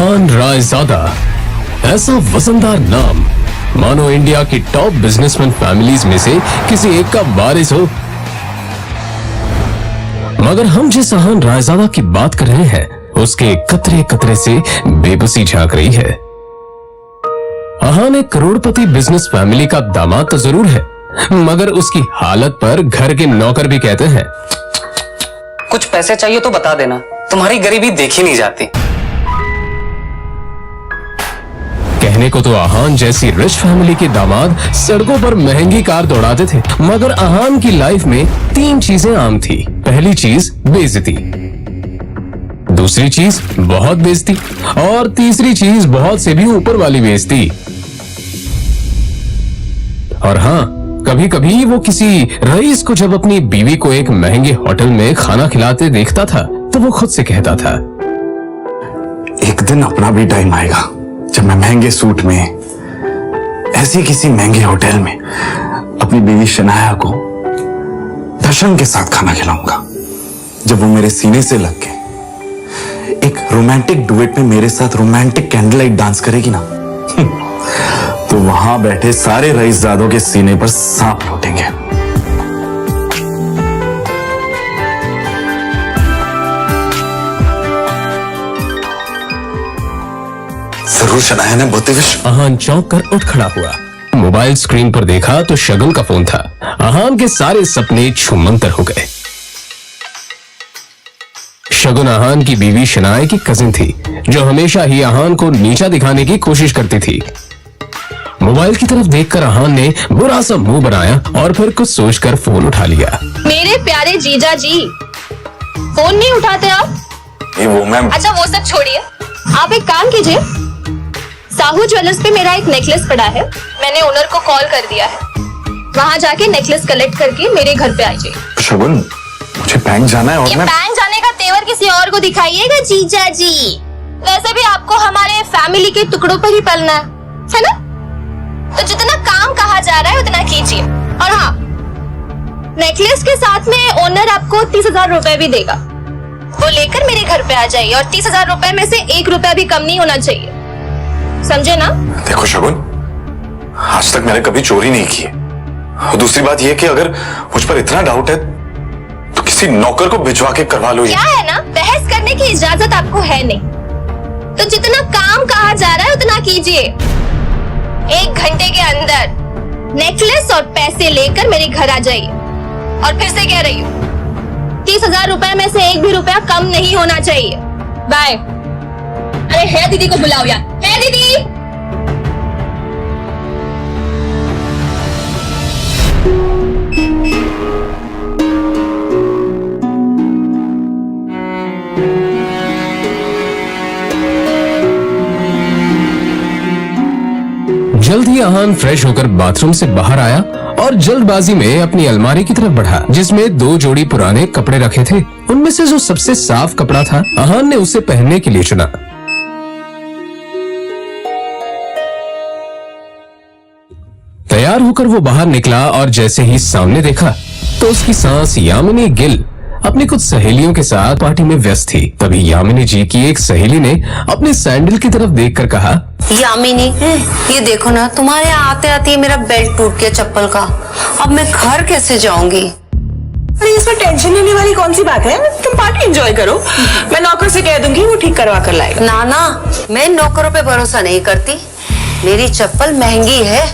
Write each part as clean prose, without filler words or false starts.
अहान रायजादा, ऐसा वजनदार नाम मानो इंडिया की टॉप बिजनेसमैन फैमिलीज में से किसी एक का वारिस हो। मगर हम जिस अहान रायजादा की बात कर रहे हैं उसके कतरे कतरे से बेबसी झांक रही है। अहान एक करोड़पति बिजनेस फैमिली का दामाद तो जरूर है, मगर उसकी हालत पर घर के नौकर भी कहते हैं, कुछ पैसे चाहिए तो बता देना, तुम्हारी गरीबी देखी नहीं जाती। कहने को तो अहान जैसी रिच फैमिली के दामाद सड़कों पर महंगी कार दौड़ाते थे, मगर अहान की लाइफ में 3 चीजें आम थी। पहली चीज बेइज्जती, दूसरी चीज बहुत बेइज्जती और तीसरी चीज बहुत से भी ऊपर वाली बेइज्जती। और हाँ, कभी कभी वो किसी रईस को जब अपनी बीवी को एक महंगे होटल में खाना खिलाते देखता था तो वो खुद से कहता था, एक दिन अपना भी टाइम आएगा जब मैं महंगे सूट में ऐसी किसी महंगे होटल में अपनी बीवी शनाया को दर्शन के साथ खाना खिलाऊंगा। जब वो मेरे सीने से लग के एक रोमांटिक डुएट में मेरे साथ रोमांटिक कैंडल लाइट डांस करेगी ना, तो वहां बैठे सारे रईसजादों के सीने पर सांप लौटेंगे। जरूर शनाया ने बहुत विश्व। अहान चौंक कर उठ खड़ा हुआ। मोबाइल स्क्रीन पर देखा तो शगुन का फोन था। अहान के सारे सपने छूमंतर हो गए। शगुन अहान की बीवी शनाया की कजिन थी, जो हमेशा ही अहान को नीचा दिखाने की कोशिश करती थी। मोबाइल की तरफ देखकर अहान ने बुरा सा मुंह बनाया और फिर कुछ सोचकर फोन उठा लिया। मेरे प्यारे जीजा जी, फोन नहीं उठाते आप? वो मैम। अच्छा वो सब छोड़िए, आप एक काम कीजिए, साहू ज्वेलर्स पे मेरा एक नेकलेस पड़ा है, मैंने ओनर को कॉल कर दिया है, वहाँ जाके नेकलेस कलेक्ट करके मेरे घर पे आ जाइए। शगुन, मुझे बैंक जाना है और ये मैं बैंक जाने का तेवर किसी और को दिखाइएगा जीजा जी। वैसे भी आपको हमारे फैमिली के टुकड़ों पर ही पलना है ना? तो जितना काम कहा जा रहा है उतना कीजिए। और हाँ, नेकलेस के साथ में ओनर आपको 30,000 रुपए भी देगा, वो लेकर मेरे घर पे आ जाइए और 30,000 रुपए में से 1 रुपया भी कम नहीं होना चाहिए, समझे ना? देखो शगुन, आज तक मैंने कभी चोरी नहीं की। और दूसरी बात यह कि अगर मुझ पर इतना डाउट है तो किसी नौकर को भिजवा के करवा लो। क्या है ना, बहस करने की इजाजत आपको है नहीं, तो जितना काम कहा जा रहा है उतना कीजिए। 1 घंटे के अंदर नेकलेस और पैसे लेकर मेरे घर आ जाइए। और फिर से कह रही हूँ, 30,000 रुपए में से 1 भी रुपया कम नहीं होना चाहिए। बाय। अरे है दीदी को बुलाओ यार, है दीदी। जल्द ही अहान फ्रेश होकर बाथरूम से बाहर आया और जल्दबाजी में अपनी अलमारी की तरफ बढ़ा, जिसमें 2 जोड़ी पुराने कपड़े रखे थे। उनमें से जो सबसे साफ कपड़ा था, अहान ने उसे पहनने के लिए चुना। तैयार होकर वो बाहर निकला और जैसे ही सामने देखा तो उसकी सांस यामिनी गिल अपनी कुछ सहेलियों के साथ पार्टी में व्यस्त थी। तभी यामिनी जी की एक सहेली ने अपने सैंडल की तरफ देखकर कहा, यामिनी, ये देखो ना, तुम्हारे आते आते मेरा बेल्ट टूट गया चप्पल का। अब मैं घर कैसे जाऊंगी? अरे इसमें टेंशन लेने वाली कौन सी बात है? तुम पार्टी एंजॉय करो, मैं नौकर से कह दूंगी, वो ठीक करवा कर लाएगा। ना ना, मैं नौकरों पे भरोसा नहीं करती। मेरी चप्पल महंगी है,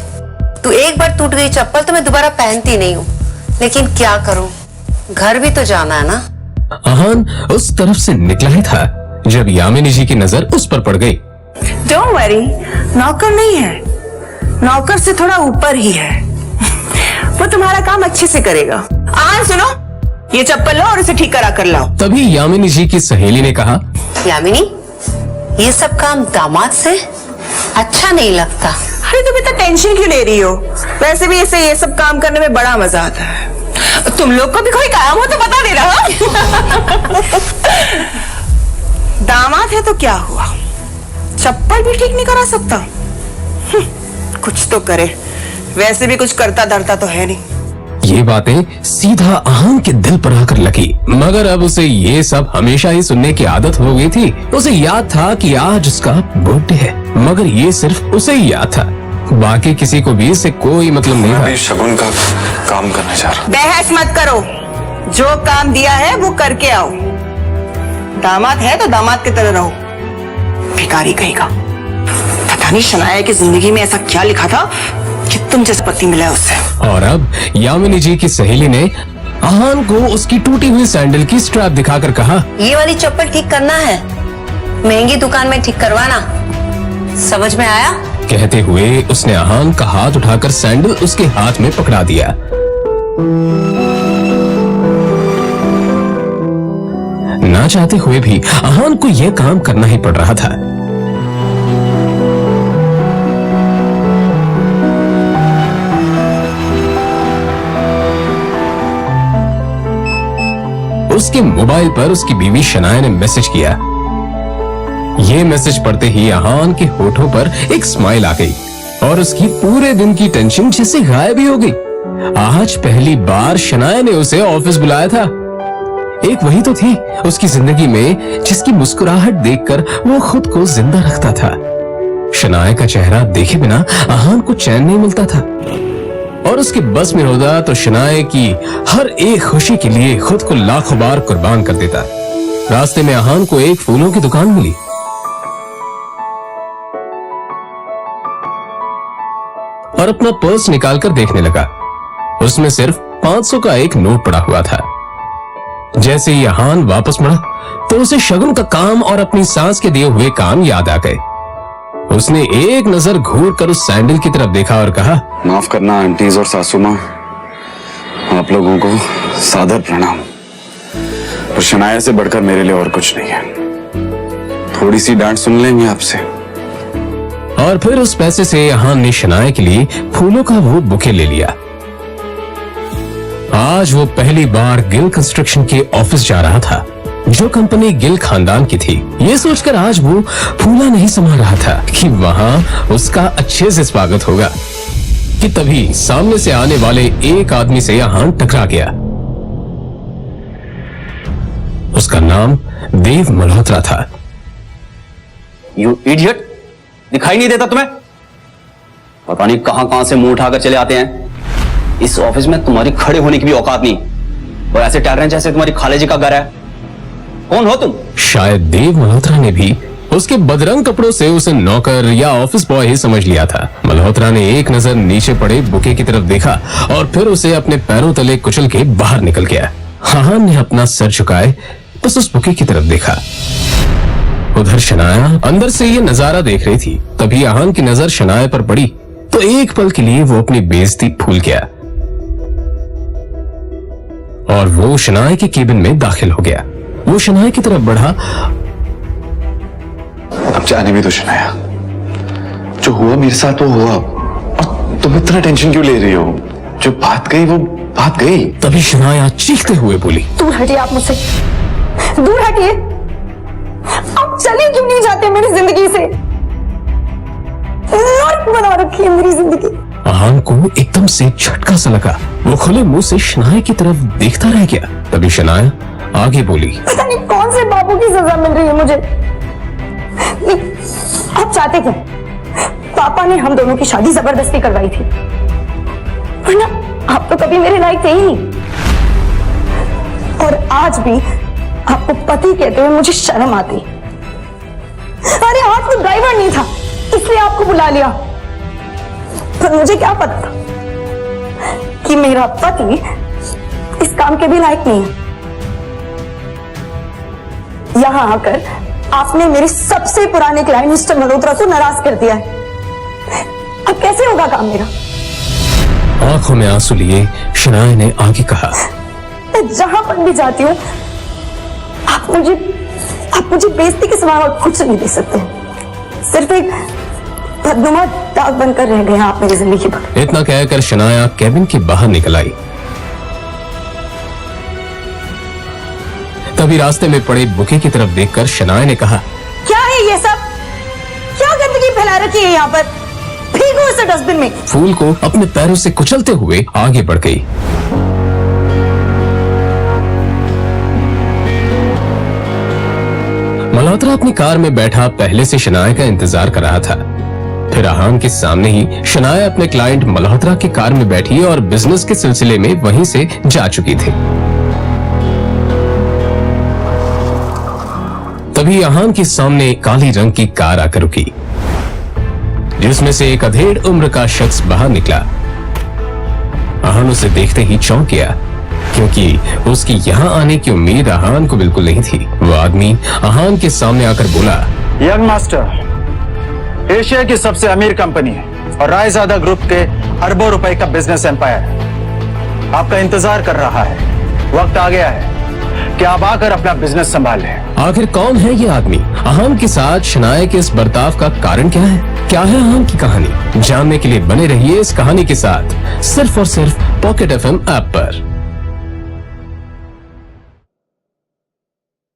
तो एक बार टूट गई चप्पल तो मैं दोबारा पहनती नहीं हूँ। लेकिन क्या करूँ, घर भी तो जाना है ना। अहान उस तरफ से निकला ही था जब यामिनी जी की नजर उस पर पड़ गई। डोंट वरी, नौकर नहीं है, नौकर से थोड़ा ऊपर ही है। वो तुम्हारा काम अच्छे से करेगा। सुनो, ये चप्पल लो और इसे ठीक करा कर लाओ। तभी यामिनी जी की सहेली ने कहा, यामिनी, ये सब काम दामाद से अच्छा नहीं लगता। अरे तुम इतना टेंशन क्यों ले रही हो? वैसे भी इसे ये सब काम करने में बड़ा मजा आता है। तुम लोग को भी कोई काम हो तो बता दे रहा। दामाद है तो क्या हुआ, चप्पल भी ठीक नहीं करा सकता? कुछ तो करे, वैसे भी कुछ करता धरता तो है नहीं। ये बातें सीधा अहान के दिल पर आकर लगी। मगर अब उसे ये सब हमेशा ही सुनने की आदत हो गई थी। उसे याद था कि आज उसका बर्थडे है, मगर ये सिर्फ उसे ही याद था, बाकी किसी को भी इससे कोई मतलब नहीं था। शगुन का काम करने जा रहा। बहस मत करो, जो काम दिया है वो करके आओ। दामाद है तो दामाद की तरह रहो। भिखारी कहेगा। पता नहीं शनाया की जिंदगी में ऐसा क्या लिखा था कि तुम जैसा पति मिला है उससे। और अब यामिनी जी की सहेली ने अहान को उसकी टूटी हुई सैंडल की स्ट्रैप दिखाकर कहा, ये वाली चप्पल ठीक करना है, महंगी दुकान में ठीक करवाना, समझ में आया? कहते हुए उसने अहान का हाथ उठाकर सैंडल उसके हाथ में पकड़ा दिया। ना चाहते हुए भी अहान को यह काम करना ही पड़ रहा था। उसके मोबाइल पर उसकी बीवी शनाया ने मैसेज किया। यह मैसेज पढ़ते ही अहान के होठों पर एक स्माइल आ गई और उसकी पूरे दिन की टेंशन जैसे गायब ही हो गई। आज पहली बार शनाया ने उसे ऑफिस बुलाया था। एक वही तो थी उसकी जिंदगी में जिसकी मुस्कुराहट देखकर वो खुद को जिंदा रखता था। शनाया का चेहरा देखे बिना अहान को चैन नहीं मिलता था और उसके बस में होता तो शनाया की हर एक खुशी के लिए खुद को लाखों बार कुर्बान कर देता। रास्ते में अहान को एक फूलों की दुकान मिली। और अपना पर्स निकालकर देखने लगा। उसमें सिर्फ 500 का एक नोट पड़ा हुआ था। जैसे ही अहान वापस मुड़ा तो उसे शगुन का काम और अपनी सास के दिए हुए काम याद आ गए। उसने एक नजर घूर कर उस सैंडल की तरफ देखा और कहा, माफ करना आंटीज और सासू माँ, आप लोगों को सादर प्रणाम। और शनाया से बढ़कर मेरे लिए और कुछ नहीं है। थोड़ी सी डांट सुन लेंगे आपसे। और फिर उस पैसे से अहान ने शनाया के लिए फूलों का वो बुके ले लिया। आज वो पहली बार गिल कंस्ट्रक्शन के ऑफिस जा रहा था, जो कंपनी गिल खानदान की थी। ये सोचकर आज वो फूला नहीं समा रहा था कि वहां उसका अच्छे से स्वागत होगा कि तभी सामने से आने वाले एक आदमी से अहान टकरा गया। उसका नाम देव मल्होत्रा था। यू इडियट, दिखाई नहीं देता तुम्हें? पता नहीं कहां कहां से मुंह उठाकर चले आते हैं। इस ऑफिस में तुम्हारी खड़े होने की भी औकात नहीं और ऐसे टहल रहे हैं जैसे तुम्हारी खाले जी का घर है। कौन हो तुम? शायद देव मल्होत्रा ने भी उसके बदरंग कपड़ों से उसे नौकर या ऑफिस बॉय ही समझ लिया था। मल्होत्रा ने एक नजर नीचे पड़े बुके की तरफ देखा और फिर उसे अपने पैरों तले कुचल के बाहर निकल गया। अहान ने अपना सर झुकाए बस उस बुके की तरफ देखा। उधर शनाया अंदर से ये नजारा देख रही थी। तभी अहान की नजर शनाया पर पड़ी तो एक पल के लिए वो अपनी बेइज्जती भूल गया और वो शनाया के केबिन में दाखिल हो गया। वो शनाया की तरफ बढ़ा। अब जाने भी तो शनाया, जो हुआ मेरे साथ वो हुआ। और तुम इतना टेंशन क्यों ले रही हो? जो बात गई वो बात गई। तभी शनाया चीखते हुए बोली, दूर हटिए आप मुझसे, दूर हटिए। आप चले क्यों नहीं जाते मेरी जिंदगी से? नर्क बना रखी है मेरी जिंदगी। अहान को एकदम से झटका सा लगा। वो खुले मुंह से शनाया की तरफ देखता रह गया। तभी शनाया आगे बोली, पता नहीं कौन से बाबू की सजा मिल रही है मुझे। आप चाहते क्या? पापा ने हम दोनों की शादी जबरदस्ती करवाई थी, वरना आप तो कभी मेरे लायक थे ही नहीं। और आज भी आपको पति कहते हुए मुझे शर्म आती। अरे आप तो ड्राइवर नहीं था इसलिए आपको बुला लिया, पर मुझे क्या पता था कि मेरा पति इस काम के भी लायक नहीं है। यहां आकर आपने मेरे सबसे पुराने क्लाइंट मिस्टर मल्होत्रा को नाराज कर दिया है। अब कैसे होगा काम मेरा? आंखों में आंसू लिए शनाया ने आगे कहा, मैं जहां पर भी जाती हूँ आप मुझे बेइज्जती के सिवा और कुछ नहीं दे सकते। सिर्फ एक बदनुमा दाग बनकर रह गए आप मेरी जिंदगी पर। इतना कहकर शनाया केबिन के बाहर निकल आई। तभी रास्ते में पड़े बुके की तरफ देखकर शनाया ने कहा, क्या है ये सब? क्या गंदगी फैला रखी है यहाँ पर? फेंको इसे डस्टबिन में। फूल को अपने पैरों से कुचलते हुए आगे बढ़ गई। मल्होत्रा अपनी कार में बैठा पहले से शनाया का इंतजार कर रहा था। फिर अहान के सामने ही शनाया अपने क्लाइंट मल्होत्रा की कार में बैठी और बिजनेस के सिलसिले में वहीं से जा चुकी थी। तभी अहान के सामने काली रंग की कार आकर रुकी, जिसमें से एक अधेड़ उम्र का शख्स बाहर निकला। अहान उसे देखते ही चौंक गया, क्योंकि उसकी यहाँ आने की उम्मीद अहान को बिल्कुल नहीं थी। वो आदमी अहान के सामने आकर बोला, यंग मास्टर, एशिया की सबसे अमीर कंपनी है और रायजादा ग्रुप के अरबों रुपए का बिजनेस एम्पायर आपका इंतजार कर रहा है। वक्त आ गया है कि आप आकर अपना बिजनेस संभाल लें। आखिर कौन है ये आदमी? अहान के साथ शनाया के इस बर्ताव का कारण क्या है? क्या है अहान की कहानी? जानने के लिए बने रहिए इस कहानी के साथ, सिर्फ और सिर्फ पॉकेट FM ऐप पर।